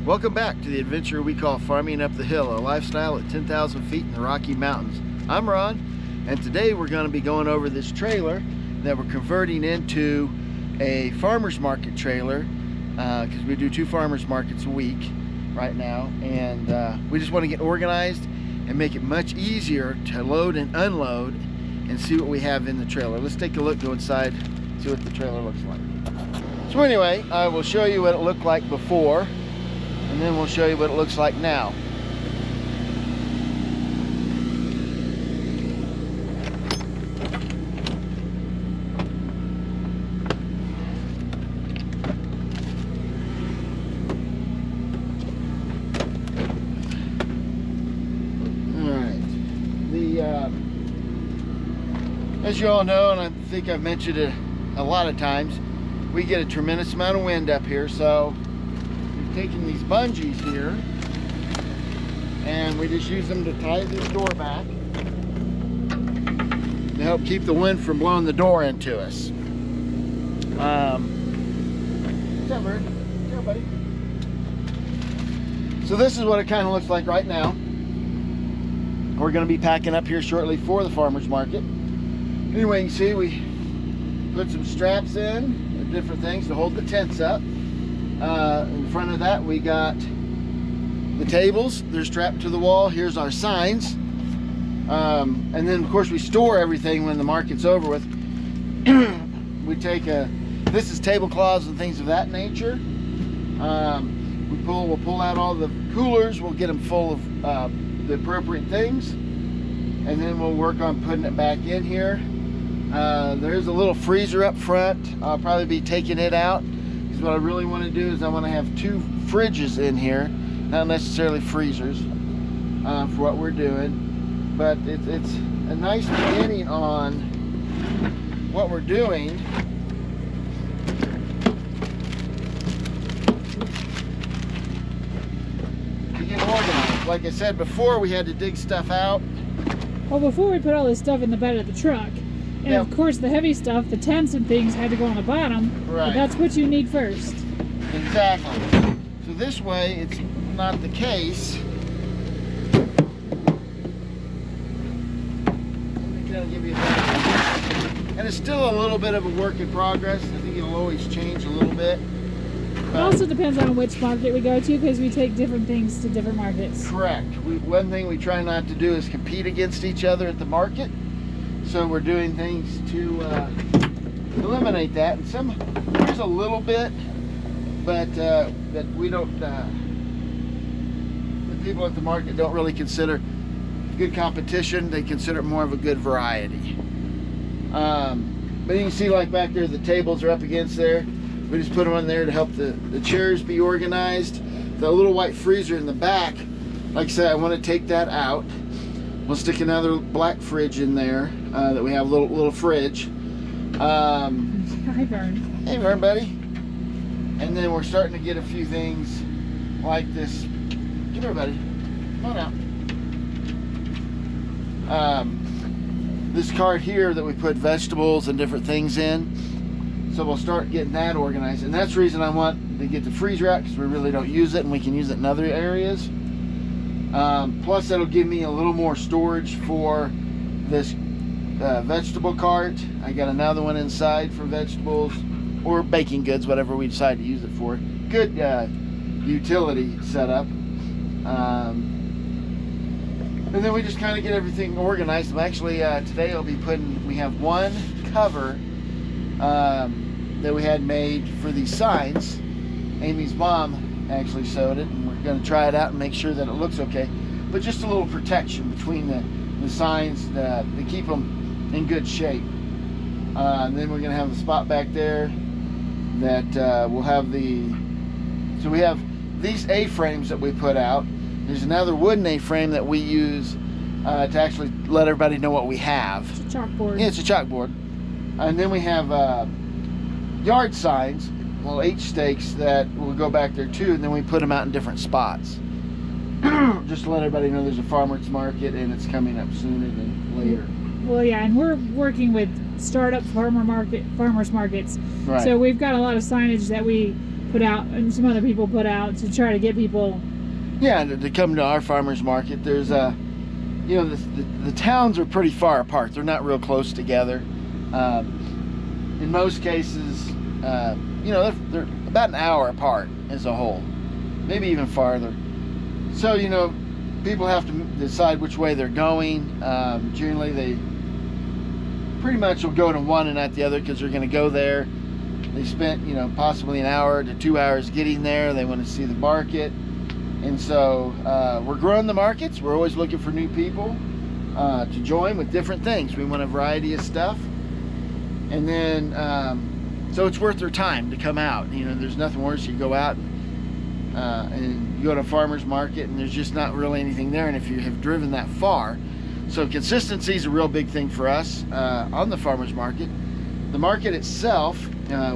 Welcome back to the adventure we call farming up the hill, a lifestyle at 10,000 feet in the Rocky Mountains. I'm Ron, and today we're going to be going over this trailer that we're converting into a farmer's market trailer because we do 2 farmers markets a week right now, and we just want to get organized and make it much easier to load and unload and see what we have in the trailer. Let's take a look, go inside, see what the trailer looks like. So anyway, I will show you what it looked like before, and then we'll show you what it looks like now. As you all know, and I think I've mentioned it a lot of times, we get a tremendous amount of wind up here, so we've taken these bungees here and we just use them to tie this door back to help keep the wind from blowing the door into us. What's up, Bird? What's up, buddy? So this is what it kind of looks like right now. We're going to be packing up here shortly for the farmer's market. Anyway, you can see we put some straps in and different things to hold the tents up. In front of that we got the tables. They're strapped to the wall. Here's our signs. And then of course we store everything when the market's over with. We take this is tablecloths and things of that nature. We'll pull out all the coolers. We'll get them full of the appropriate things. And then we'll work on putting it back in here. There's a little freezer up front. I'll probably be taking it out because what I really want to do is I want to have 2 fridges in here, not necessarily freezers, for what we're doing. But it's a nice beginning on what we're doing. To get organized. Like I said before, we had to dig stuff out. Well, before we put all this stuff in the bed of the truck, and yep. Of course the heavy stuff, the tents and things had to go on the bottom, right. But that's what you need first. Exactly. So this way, it's not the case. Let me kind of give you that. And it's still a little bit of a work in progress. I think it'll always change a little bit. It also depends on which market we go to because we take different things to different markets. Correct. One thing we try not to do is compete against each other at the market. So we're doing things to eliminate that. And there's a little bit, but that we don't, the people at the market don't really consider good competition. They consider it more of a good variety. But you can see like back there, the tables are up against there. We just put them on there to help the chairs be organized. The little white freezer in the back, like I said, I want to take that out. We'll stick another black fridge in there that we have a little fridge. Hi, Vern. Hey, Vern, buddy. And then we're starting to get a few things like this. Come here, buddy. Come on out. This cart here that we put vegetables and different things in. So we'll start getting that organized. And that's the reason I want to get the freezer out, because we really don't use it and we can use it in other areas. Plus that'll give me a little more storage for this vegetable cart. I got another one inside for vegetables or baking goods, whatever we decide to use it for. Good utility setup. And then we just kind of get everything organized. And actually today we have one cover that we had made for these signs. Amy's mom actually sewed it, and we're going to try it out and make sure that it looks okay. But just a little protection between the signs to keep them in good shape. And then we're going to have the spot back there that we'll have so we have these A-frames that we put out. There's another wooden A-frame that we use to actually let everybody know what we have. It's a chalkboard. Yeah, it's a chalkboard. And then we have yard signs, little H-stakes that will go back there too, and then we put them out in different spots. Just to let everybody know there's a farmer's market and it's coming up sooner than later. Well, yeah, and we're working with startup farmers markets. Right. So we've got a lot of signage that we put out, and some other people put out to try to get people. Yeah, to come to our farmers market. There's you know, the towns are pretty far apart. They're not real close together. In most cases, you know, they're about an hour apart as a whole, maybe even farther. So, you know, people have to decide which way they're going. Generally, they pretty much will go to one and not the other because they're going to go there. They spent, you know, possibly an hour to 2 hours getting there. They want to see the market. And so we're growing the markets. We're always looking for new people to join with different things. We want a variety of stuff. And then, so it's worth their time to come out. You know, there's nothing worse. You go out and you go to a farmer's market and there's just not really anything there. And if you have driven that far, so consistency is a real big thing for us on the farmer's market. The market itself,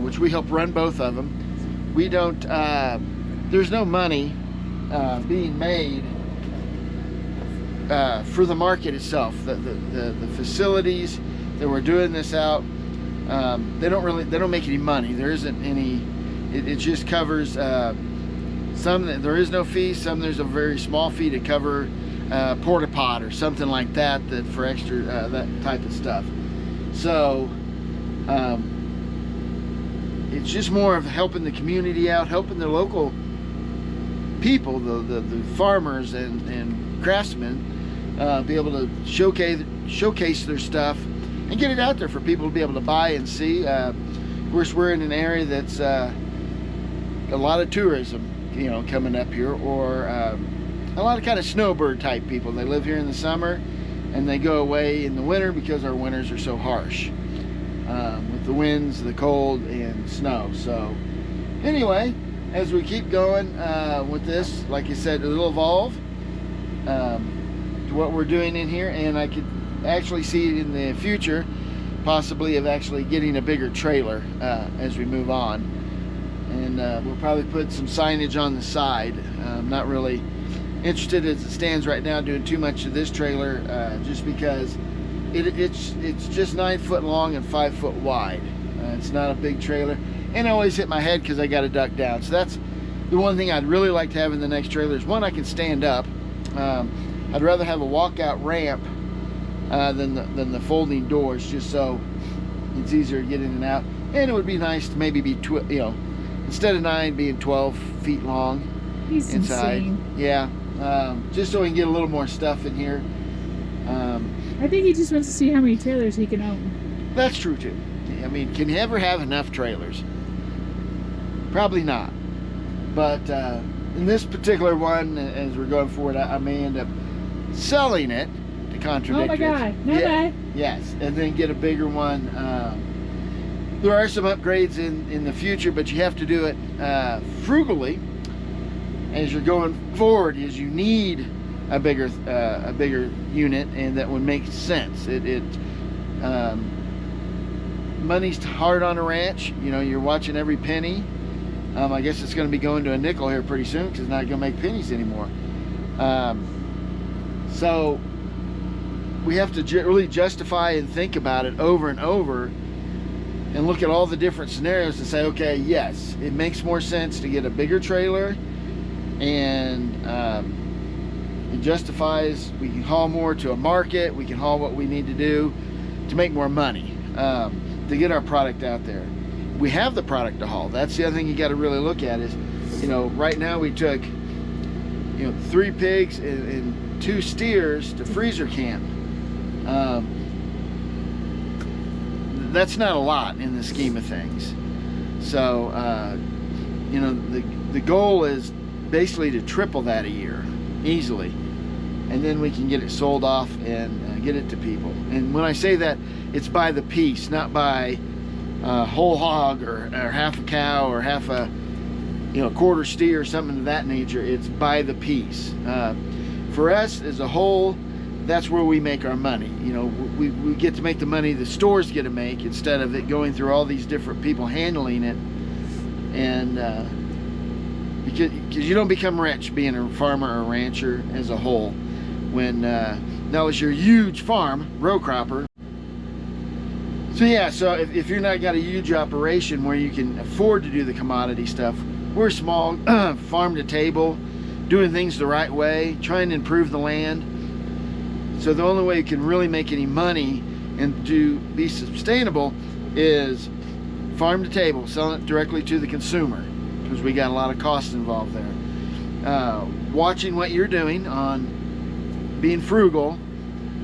which we help run both of them, we don't, there's no money being made for the market itself. The facilities that we're doing this out, they don't make any money. There isn't any. It just covers some. There is no fee. Some there's a very small fee to cover porta pot or something like that for extra that type of stuff. So it's just more of helping the community out, helping the local people, the farmers and craftsmen, be able to showcase their stuff and get it out there for people to be able to buy and see. Of course, we're in an area that's a lot of tourism, you know, coming up here, or a lot of kind of snowbird type people. They live here in the summer and they go away in the winter because our winters are so harsh with the winds, the cold, and snow. So anyway, as we keep going with this, like I said, it'll evolve to what we're doing in here, and I could actually see it in the future possibly of actually getting a bigger trailer as we move on. And we'll probably put some signage on the side. I'm not really interested as it stands right now doing too much of this trailer, just because it's just 9 foot long and 5 foot wide. It's not a big trailer, and I always hit my head because I got to duck down. So that's the one thing I'd really like to have in the next trailer is one I can stand up. I'd rather have a walkout ramp than the folding doors, just so it's easier to get in and out. And it would be nice to maybe be you know, instead of 9 being 12 feet long. He's inside. insane. Yeah, just so we can get a little more stuff in here. I think he just wants to see how many trailers he can own. That's true too. I mean, can you ever have enough trailers? Probably not. But in this particular one, as we're going forward, I may end up selling it to contradict. Oh my God! No, yeah, yes, and then get a bigger one. There are some upgrades in the future, but you have to do it frugally as you're going forward. Is you need a bigger unit, and that would make sense. Money's hard on a ranch. You know, you're watching every penny. I guess it's going to be going to a nickel here pretty soon because it's not going to make pennies anymore. So we have to really justify and think about it over and over and look at all the different scenarios and say, okay, yes, it makes more sense to get a bigger trailer, and it justifies. We can haul more to a market. We can haul what we need to do to make more money, to get our product out there. We have the product to haul. That's the other thing you got to really look at is, you know, right now we took, you know, 3 pigs and 2 steers to freezer camp. That's not a lot in the scheme of things. So, you know, the goal is basically to triple that a year, easily. And then we can get it sold off and get it to people. And when I say that, it's by the piece, not by whole hog or half a cow or half a, you know, quarter steer or something of that nature. It's by the piece. For us as a whole, that's where we make our money. You know, we get to make the money the stores get to make instead of it going through all these different people handling it. And because you don't become rich being a farmer or a rancher as a whole. When now it's your huge farm, row cropper. So yeah, so if you're not got a huge operation where you can afford to do the commodity stuff, we're small, farm to table, doing things the right way, trying to improve the land. So the only way you can really make any money and be sustainable is farm to table, selling it directly to the consumer, because we got a lot of costs involved there. Watching what you're doing on being frugal,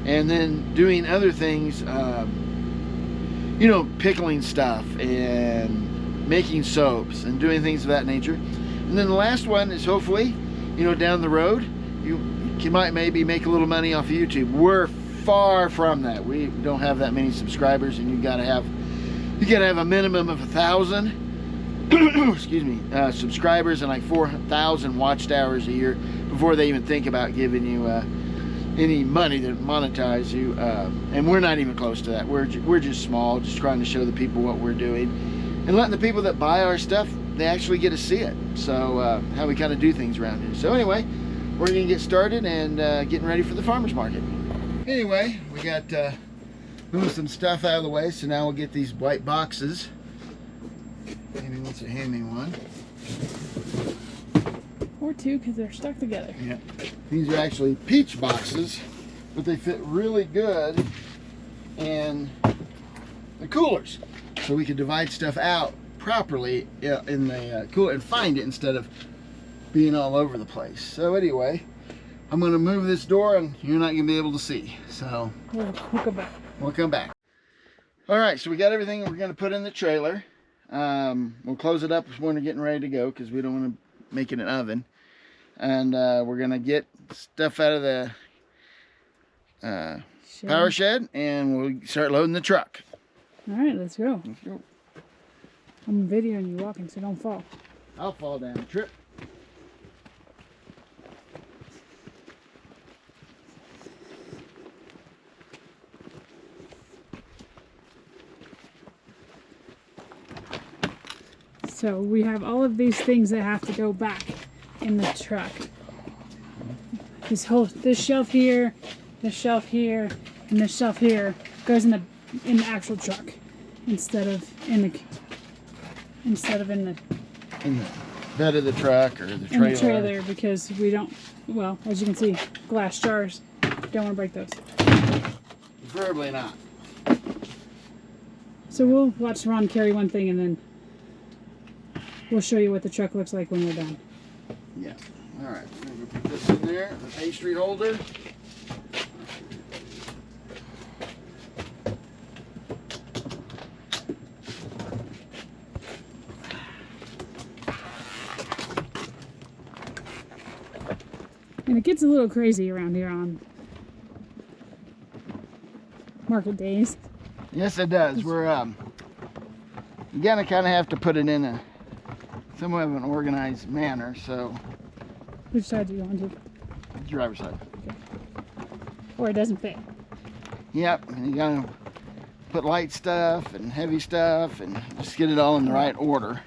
and then doing other things, you know, pickling stuff and making soaps and doing things of that nature. And then the last one is, hopefully, you know, down the road, you might maybe make a little money off of YouTube. We're far from that. We don't have that many subscribers, and you gotta have a minimum of 1,000 excuse me, subscribers and like 4,000 watched hours a year before they even think about giving you any money to monetize you. And we're not even close to that. We're just small, just trying to show the people what we're doing and letting the people that buy our stuff, they actually get to see it. So how we kind of do things around here. So anyway, we're gonna get started and getting ready for the farmers market. Anyway, we got moving some stuff out of the way, so now we'll get these white boxes. Amy wants to hand me one. Or two, because they're stuck together. Yeah. These are actually peach boxes, but they fit really good in the coolers. So we can divide stuff out properly in the cooler and find it instead of being all over the place. So anyway, I'm going to move this door and you're not going to be able to see. So We'll come back. we'll come back. All right, so we got everything we're going to put in the trailer. We'll close it up when we're getting ready to go, because we don't want to make it an oven. And we're going to get stuff out of the power shed, and we'll start loading the truck. All right, let's go. Let's go. I'm videoing you walking, so don't fall. I'll fall down. Trip. So we have all of these things that have to go back in the truck. This shelf here, this shelf here, and this shelf here goes in the actual truck instead of in the Bed of the truck or the trailer. in the trailer, because we don't, well, as you can see, glass jars. Don't want to break those. Preferably not. So we'll watch Ron carry one thing, and then we'll show you what the truck looks like when we're done. Yeah. All right. I'm going to put this in there, the pastry holder. And it gets a little crazy around here on market days. Yes, it does. We're you gotta kind of have to put it in a somewhat of an organized manner. So Which side do you want to? driver's side. Okay. Or it doesn't fit. Yep. And you gotta put light stuff and heavy stuff and just get it all in the right order.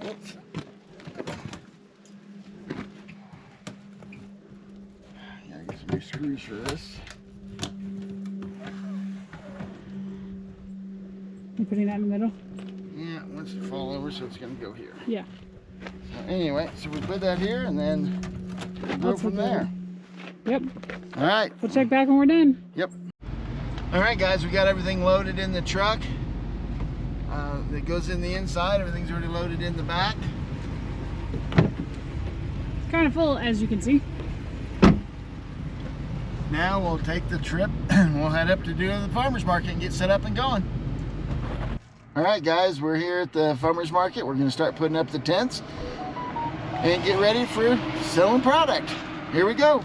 Oops. Gotta get some new screws for this. You putting that in the middle? Yeah, it wants to fall over, so it's gonna go here. Yeah. So anyway, so we put that here and then we'll go from there. Yep. All right. We'll check back when we're done. Yep. All right, guys, we got everything loaded in the truck. That goes in the inside. Everything's already loaded in the back. It's kind of full, as you can see. Now we'll take the trip and we'll head up to do the farmer's market and get set up and going. All right, guys, we're here at the farmer's market. We're gonna start putting up the tents and get ready for selling product. Here we go.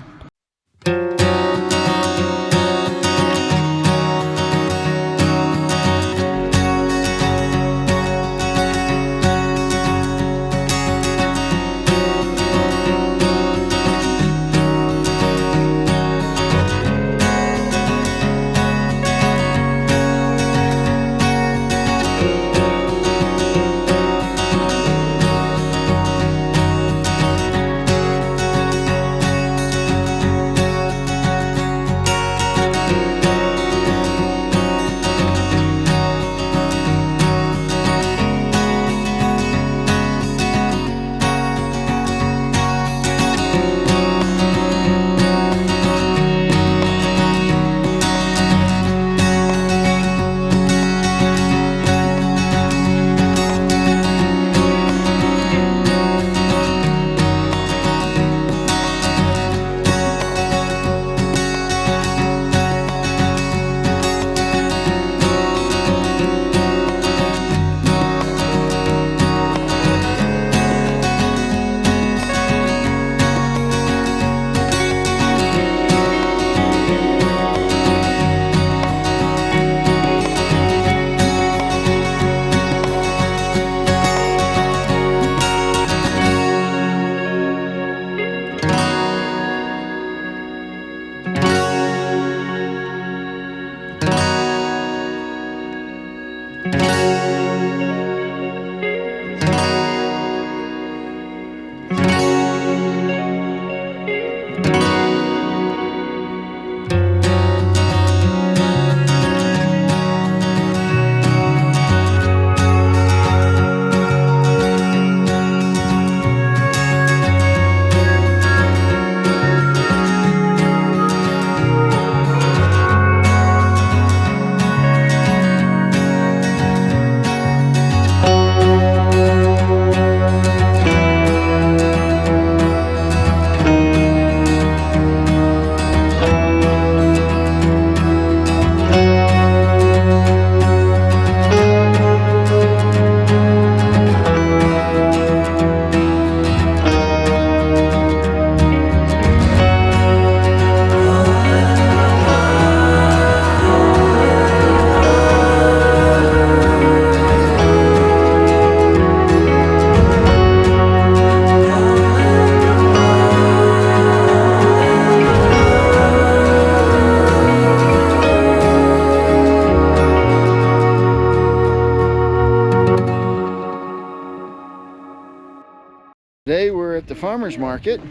Today we're at the farmer's market,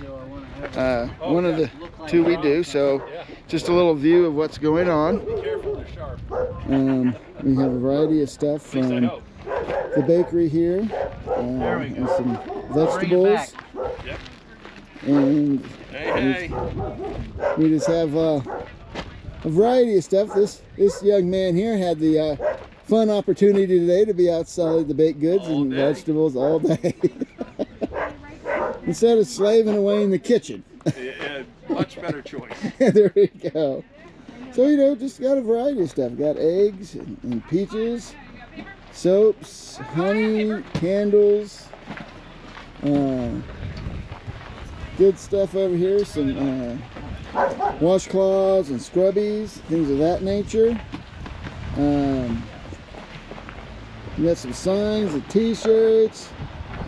one of the two we do, so just a little view of what's going on. We have a variety of stuff from the bakery here, and some vegetables, and we just have a variety of stuff. This young man here had the fun opportunity today to be out selling the baked goods and vegetables all day. Instead of slaving away in the kitchen. Yeah, much better choice. There we go. So, you know, just got a variety of stuff. Got eggs and peaches, soaps, honey, candles. Good stuff over here. Some washcloths and scrubbies, things of that nature. We got some signs and t-shirts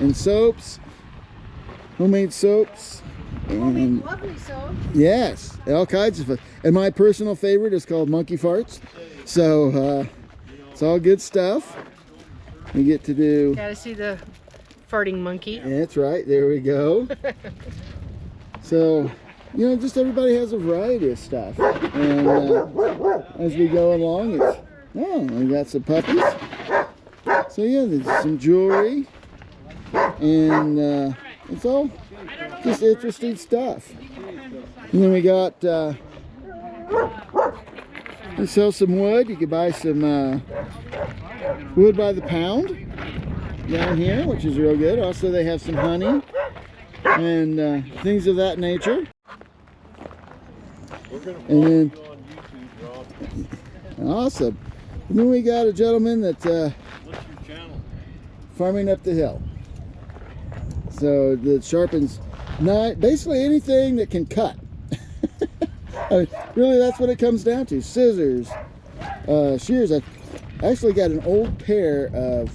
and soaps. Homemade soaps. And lovely soap. yes, all kinds of fun. And my personal favorite is called Monkey Farts. So it's all good stuff. We get to do. Gotta see the farting monkey. That's right. There we go. So, you know, just everybody has a variety of stuff. And as we go along, we got some puppies. So yeah, there's some jewelry, and it's all just interesting stuff. And then we got, we sell some wood. You can buy some wood by the pound down here, which is real good. Also, they have some honey and things of that nature. And then, awesome. And then we got a gentleman that farming up the hill. So that sharpens basically anything that can cut. I mean, really, that's what it comes down to. Scissors, shears. I actually got an old pair of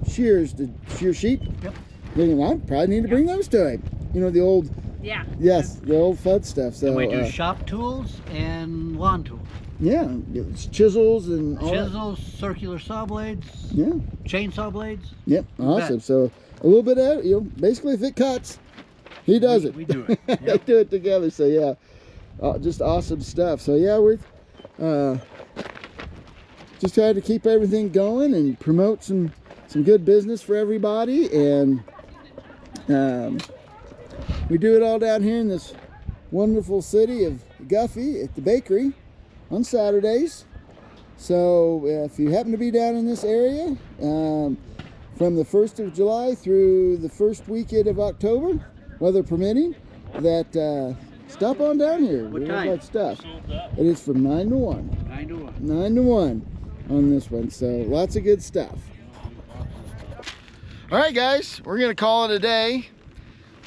shears to shear sheep. Yep. I probably need to bring those to him. You know, the old. Yeah. Yes, the old FUD stuff. So and we do shop tools and lawn tools. Yeah, it's chisels and all chisels, circular saw blades. Yeah. Chainsaw blades. Yep, awesome. So a little bit of, you know, basically if it cuts, he does it. We do it. Yep. They do it together. So yeah, just awesome stuff. So yeah, we're just trying to keep everything going and promote some good business for everybody, and we do it all down here in this wonderful city of Guffey at the bakery on Saturdays. So if you happen to be down in this area from the 1st of July through the first weekend of October, weather permitting, that stop on down here. What we time? have stuff. It is from 9 to 1. 9 to 1. 9 to 1 on this one. So lots of good stuff. All right, guys, we're going to call it a day.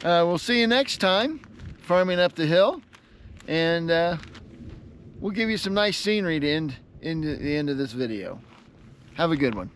We'll see you next time, farming up the hill, and we'll give you some nice scenery to end the end of this video. Have a good one.